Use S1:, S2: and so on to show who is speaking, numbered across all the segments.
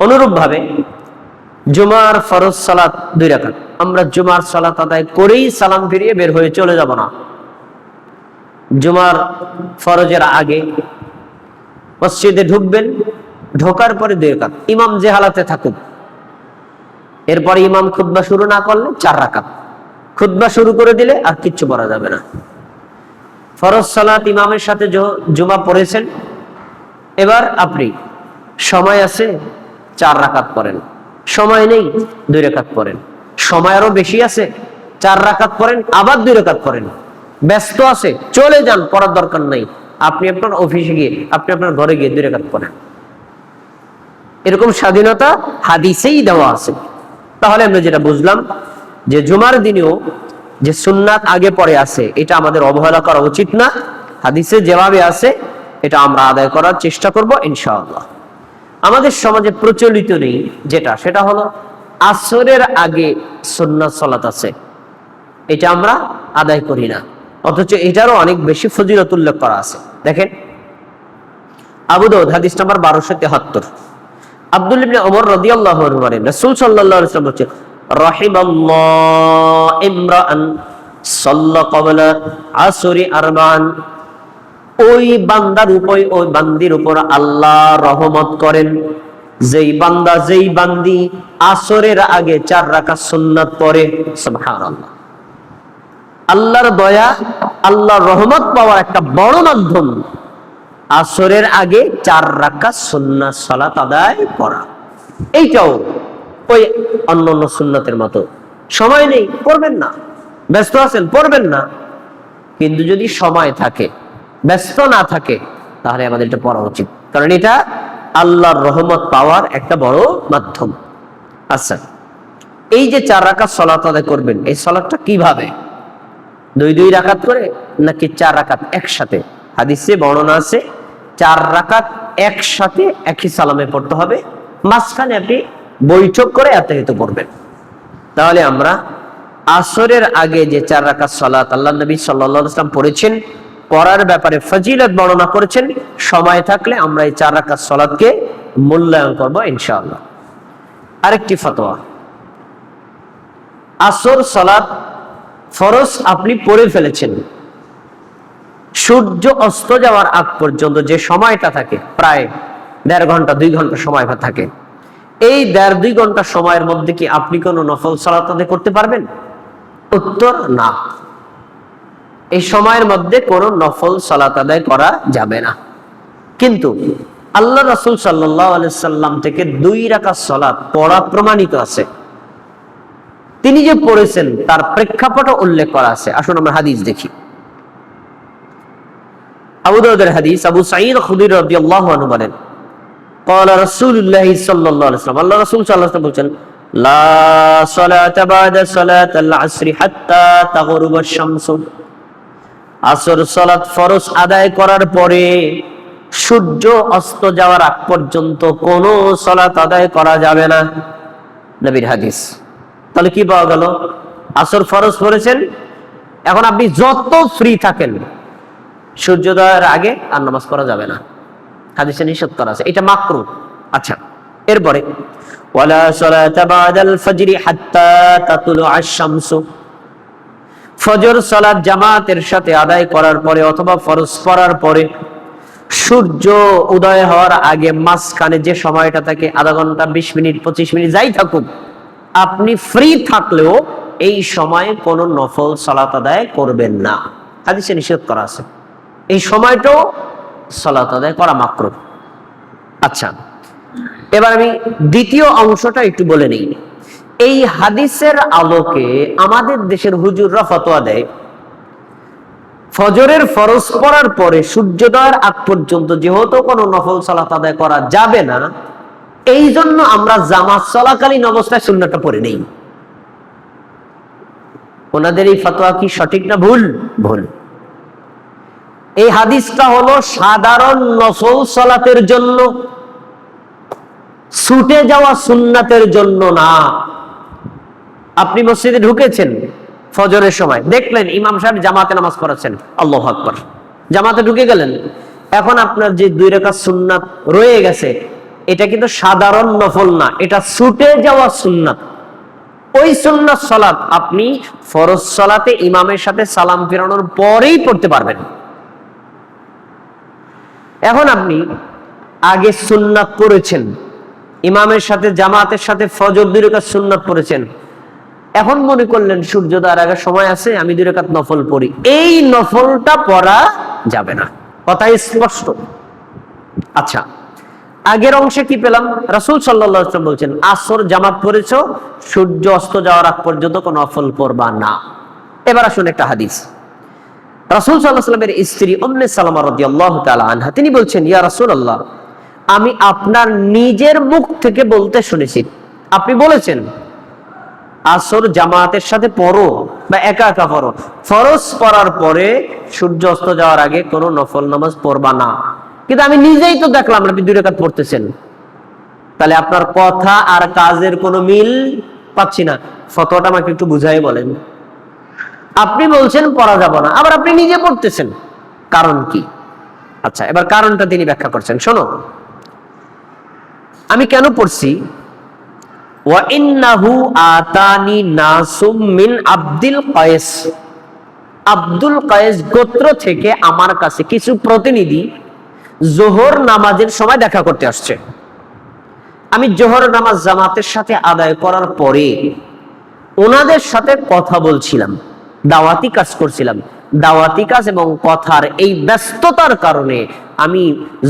S1: অনুরূপভাবে জুমার ফরজ সালাত 2 রাকাত, আমরা জুমার সালাত আদায় করেই সালাম ফিরিয়ে বের হয়ে চলে যাব না। জুমার ফরজের আগে মসজিদে ঢুকবেন, ঢোকার পরে 2 রাকাত, ইমাম যে হালাতে থাকুক। এরপরে ইমাম খুতবা শুরু না করলে 4 রাকাত, খুতবা শুরু করে দিলে আর কিচ্ছু পড়া যাবে না। ফরজ সালাত ইমামের সাথে জুমা পড়েছেন, এবার আপনি সময় আছে 4 রাকাত পড়েন, সময় নেই 2 রাকাত পড়েন, সময় আরো বেশি আছে 4 রাকাত পড়েন, আবার 2 রাকাত পড়েন। ব্যস্ত আছে চলে যান, পড়ার দরকার নাই, আপনি আপনার অফিসে গিয়ে, আপনি আপনার ঘরে গিয়ে 2 রাকাত পড়েন। এরকম স্বাধীনতা হাদিসেই দেওয়া আছে। তাহলে আমরা যেটা বুঝলাম যে জুমার দিনেও যে সুন্নাত আগে পরে আছে, এটা আমাদের অবহেলা করা উচিত না। হাদিসে যেভাবে আছে এটা আমরা আদায় করার চেষ্টা করব ইনশাআল্লাহ। আমাদের সমাজে প্রচলিত নেই যেটা, সেটা হলো আসরের আগে সুন্নাত সালাত আছে, এটা আমরা আদায় করি না, অথচ এটারও অনেক বেশি ফজিলত উল্লেখ করা আছে। দেখেন আবু দাউদ হাদিস নাম্বার 1273, আব্দুল্লাহ ইবনে ওমর রাদিয়াল্লাহু আনহু বলেন, রাসূল সাল্লাল্লাহু আলাইহি ওয়াসাল্লাম বলেছেন, রাহিমাল্লাহু ইমরাআন সাল্লা ক্বাবলা আসরি আরবান, ওই বান্দার উপর, ওই বান্দির উপর আল্লাহ রহমত করেন যেই বান্দা, যেই বান্দি আসরের আগে 4 রাকাত সুন্নাত পড়ে। সুবহানাল্লাহ, আল্লাহর দয়া, আল্লাহর রহমত পাওয়ার একটা বড় মাধ্যম আসরের আগে 4 রাকাত সুন্নাত সালাত আদায় করা। এইটাও ওই অন্যান্য সুন্নাতের মতো, সময় নেই পড়বেন না, ব্যস্ত আছেন পড়বেন না, কিন্তু যদি সময় থাকে, ব্যস্ত না থাকে, তাহলে আমাদের এটা পড়া উচিত, কারণ এটা আল্লাহর রহমত পাওয়ার একটা বড় মাধ্যম। আচ্ছা, এই যে 4 রাকাত সালাত আদায় করবেন, এই সালাতটা কিভাবে? 2 রাকাত করে নাকি 4 রাকাত একসাথে? হাদিসে বর্ণনা আছে 4 রাকাত একসাথে একই সালামে পড়তে হবে, মাঝখানে আপনি বৈঠক করে আত্মাহিত করবেন। তাহলে আমরা আসরের আগে যে 4 রাকাত সালাত আল্লাহ নবী সাল্লাল্লাহু আলাইহি ওয়াসাল্লাম পড়েছেন, পড়ার ব্যাপারে ফজিলত বর্ণনা করেছেন, সময় থাকলে আমরা এই 4 রাকাত সালাতকে মূল্যায়ন করব ইনশাআল্লাহ। আরেকটি ফতোয়া, আসর সালাত ফরজ আপনি পড়ে ফেলেছেন, সূর্য অস্ত যাওয়ার আগ পর্যন্ত যে সময়টা থাকে, প্রায় 1.5 ঘন্টা 2 ঘন্টা সময় থাকে, এই 1.5-2 ঘন্টা সময়ের মধ্যে কি আপনি কোনো নফল সালাত আদায় করতে পারবেন? উত্তর না, এই সময়ের মধ্যে কোনো নফল সালাত আদায় করা যাবে না। কিন্তু আল্লাহ রাসূল সাল্লাল্লাহু আলাইহি সাল্লাম থেকে 2 রাকাত সালাত পড়া প্রমাণিত আছে, তিনি যে পড়েছেন তার প্রেক্ষাপট উল্লেখ করা আছে। আসুন আমরা হাদিস দেখি। আবু দাউদের হাদিস, আবু সাঈদ খুদরি রাদিয়াল্লাহু আনহু বলেন, قال رسول الله صلى الله عليه وسلم, আল্লাহ রাসূল সাল্লাল্লাহু আলাইহি ওয়াসাল্লাম বলেন, লা সালাতা বা'দা সালাতাল আসর হাত্তা তাগরুবা আশ-শামস, আসর সালাত ফরজ আদায় করার পরে সূর্য অস্ত যাওয়ার আগ পর্যন্ত কোনো সালাত আদায় করা যাবে না, নবীর হাদিস। তাহলে কি পাওয়া গেল? আসর ফরজ পড়েছেন, এখন আপনি যত ফ্রি থাকেন সূর্যোদয়ের আগে আর নামাজ পড়া যাবে না, হাদিসে নিষেধ করা আছে, এটা মাকরুহ। আচ্ছা, এরপরে ওয়ালা সালাতা বা'দাল ফজরি হাত্তা তাতুলু আশ-শামস, ফজর সালাত জামাতের সাথে আদায় করার পরে অথবা ফরজ পড়ার পরে সূর্য উদয় হওয়ার আগে মাঝখানে যে সময়টা থাকে, আধা ঘন্টা 20 মিনিট 25 মিনিট যাই থাকুক, আপনি ফ্রি থাকলেও এই সময়ে কোনো নফল সালাত আদায় করবেন না, হাদিসে নিষেধ করা আছে। এই সময়টাও সালাত আদায় করা মাকরুহ। আচ্ছা, এবার আমি দ্বিতীয় অংশটা একটু বলে নিই। এই হাদিসের আলোকে আমাদের দেশের হুজুররা ফতোয়া দেয়, ফজরের ফরজ পড়ার পরে সূর্যোদয়ের আগ পর্যন্ত যেহেতু কোনো নফল সালাত আদায় করা যাবে না, এই জন্য আমরা জামাত চলাকালীন অবস্থায় সুন্নাতটা পড়ে নেই। ওনাদের এই ফতোয়া কি সঠিক না ভুল? ভুল। এই হাদিসটা হলো সাধারণ নফল সালাতের জন্য, ছুটে যাওয়া সুন্নাতের জন্য না। আপনি মসজিদে ঢুকেছেন ফজরের সময়, দেখলেন ইমাম সাহেব জামাতে নামাজ পড়াচ্ছেন, আল্লাহু আকবার, জামাতে ঢুকে গেলেন, এখন আপনার যে 2 রাকাত সুন্নাত রয়ে গেছে এটা কিন্তু সাধারণ নফল না, এটা ছুটে যাওয়া সুন্নাত। ওই সুন্নাত সালাত আপনি ফরজ সালাতে ইমামের সাথে সালাম ফেরানোর পরেই পড়তে পারবেন। এখন আপনি আগে সুন্নাত পড়েছেন, ইমামের সাথে জামাতের সাথে ফজর 2 রাকাত সুন্নাত পড়েছেন, এখন মনে করলেন সূর্যোদয়ের আগে সময় আছে, আমি 2 রাকাত নফল পড়ি। এই নফলটা পড়া যাবে না, কথা স্পষ্ট। আচ্ছা, আগের অংশে কি পেলাম? রাসূল সাল্লাল্লাহু আলাইহি ওয়াসাল্লাম বলছেন আসর জামাত পড়েছো, সূর্য অস্ত যাওয়ার আগ পর্যন্ত কোনো নফল পড়বা না। এবার আসুন একটা হাদিস। রাসূল সাল্লাল্লাহু আলাইহি ওয়াসাল্লামের স্ত্রী উম্মে সালামা রাদিয়াল্লাহু তাআলা আনহা তিনি বলছেন, ইয়া রাসূলুল্লাহ, আমি আপনার নিজের মুখ থেকে বলতে শুনেছি, আপনি বলেছেন আসর জামাতের সাথে পড়ো বা একা একা পড়ো, ফরজ পড়ার পরে সূর্য অস্ত যাওয়ার আগে কোনো নফল নামাজ পড়বা না। কিন্তু আমি নিজেই তো দেখলাম আপনি 2 রাকাত পড়তেছেন, তাহলে আপনার কথা আর কাজের কোনো মিল পাচ্ছি না। ফতোয়াটা আমাকে একটু বুঝাই বলেন। আপনি বলছেন পড়া যাবে না, আবার আপনি নিজে পড়তেছেন, কারণ কি? আচ্ছা, এবার কারণটা তিনি ব্যাখ্যা করছেন, শোনো। আমি কেন পড়ছি? ওয়া ইন্নাহু আতানি নাসুম মিন আব্দুল কায়েস, আব্দুল কায়েস গোত্র থেকে আমার কাছে কিছু প্রতিনিধি জোহর নামাজের সময় দেখা করতে আসছে। আমি জোহর নামাজ জামাতের সাথে আদায় করার পরে ওনাদের সাথে কথা বলছিলাম, দাওয়াতি কাজ করছিলাম। দাওয়াতি কাজ এবং কথার এই ব্যস্ততার কারণে আমি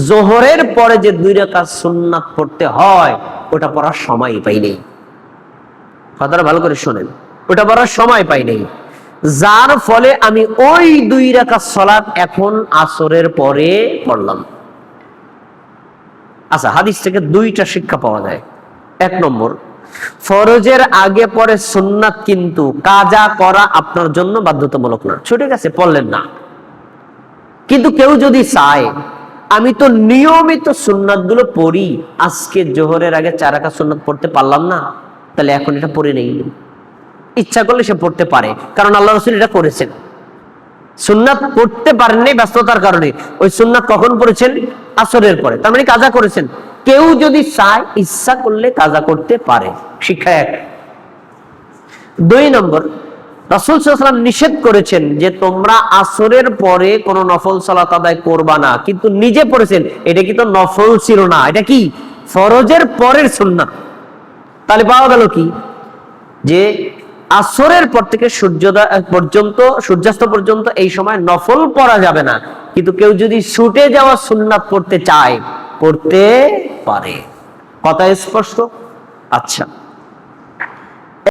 S1: জোহরের পরে যে 2 রাকাত সুন্নাত পড়তে হয় ওটা পড়ার সময় পাই নাই। কথাটা ভালো করে শুনেন, ওটা পড়ার সময় পাই নাই, যার ফলে আমি ওই 2 রাকাত সালাত এখন আসরের পরে পড়লাম। আচ্ছা, হাদিস থেকে 2টা শিক্ষা পাওয়া যায়। 1 নম্বর, ফরজের আগে পরে সুন্নাত কিন্তু কাজা করা আপনার জন্য বাধ্যতামূলক না। ছুটে গেছে, পড়লেন না। কিন্তু কেউ যদি চায় আমি তো নিয়মিত সুন্নাত গুলো পড়ি, আজকে জোহরের আগে 4 রাকাত সুন্নাত পড়তে পারলাম না, তাহলে এখন এটা পড়ে নেই, ইচ্ছা করলে সে পড়তে পারে, কারণ আল্লাহ রাসূল এটা করেছেন। সুন্নাত পড়তে পারেননি ব্যস্ততার কারণে, ওই সুন্নাত কখন পড়েছেন? আসরের পরে, তার মানে কাজা করেছেন। কেউ যদি চায় ইচ্ছা করলে কাজা করতে পারে, শিক্ষা 1। 2 নম্বর, রাসূল সাল্লাল্লাহু আলাইহি ওয়াসাল্লাম নিষেধ করেছেন যে তোমরা আসরের পরে কোনো নফল সালাত আদায় করবা না, কিন্তু নিজে পড়েছেন এটা কিন্তু নফল ছিল না, এটা কি ফরজের পরের সুন্নাত। তাহলে পাওয়া গেল কি যে আসরের পর থেকে সূর্যোদয় পর্যন্ত, সূর্যাস্ত পর্যন্ত এই সময় নফল পড়া যাবে না, কিন্তু কেউ যদি ছুটে যাওয়া সুন্নাত পড়তে চায় পড়তে পারে। কথা স্পষ্ট? আচ্ছা।